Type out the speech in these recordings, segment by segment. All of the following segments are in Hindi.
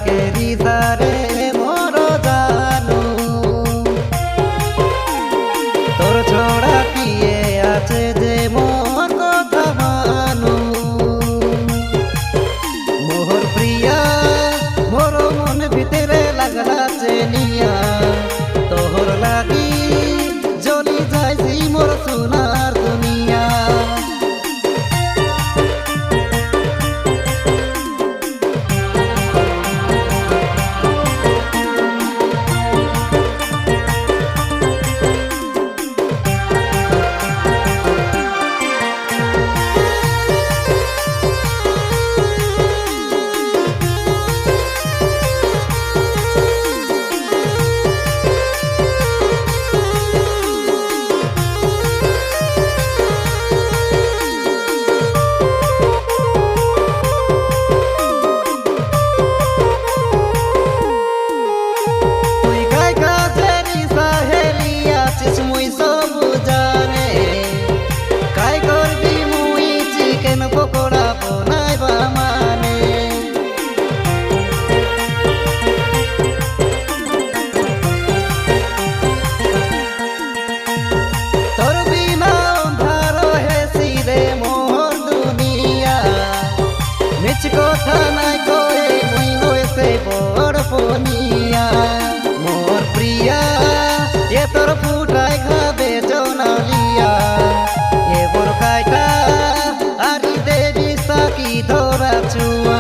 के रिदारे मोर जानू तोर छोड़ा किए आछे जे मोर कथा मानू मोर प्रिया मोर मन भितरे लागला चेनिया तोहर लागी जली जाइसी मोर सोनार दुनिया। কথা নাই কয়ে মুই হয়েছে বড় পনিয়া মোর প্রিয়া এ তোর ফুটাই খাবে জনালিয়া এ বড় কাইটা আরি দেবী সাকি ধরা চুয়া।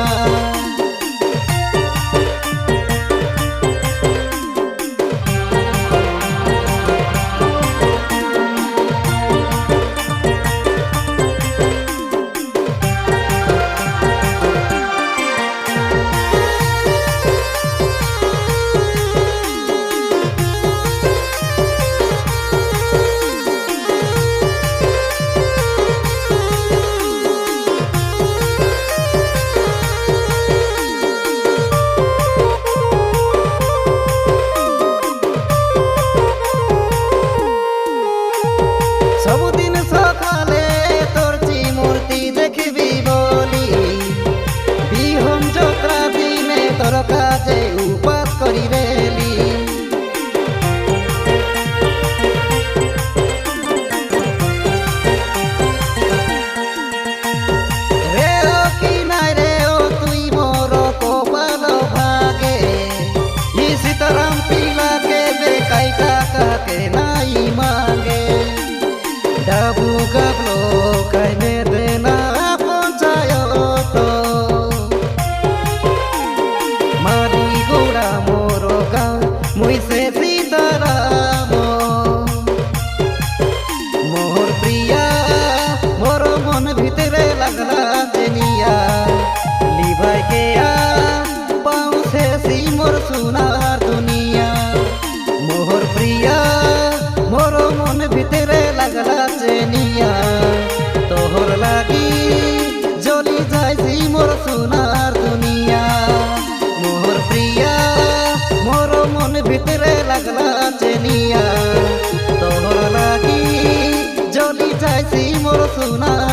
सबुदिन सकाले तोर मूर्ति देखबी बोली बिहम जत्रा दिने तोर काजे उपास करी रेली रे ओ कि नाई रे ओ तुई मोर कपाल भागे ई सीताराम पिला के देखाई टाका के नाई मांगे डाबू गबलो कहने देना पंचायत मारी गोड़ा मोरो गाँव मुई से सीताराम मोर प्रिया मोर मन भितरे लगला चेनिया लिभाई के पाँव से सी मोर सोनार दुनिया मोर प्रिया मोर मन भितरे लगला चेनिया तोहर लागी जली जाइसी मोर सोनार दुनिया मोर प्रिया मोर मन भितरे लगला चेनिया तोहर लागी जली जाइसी मोर सोनार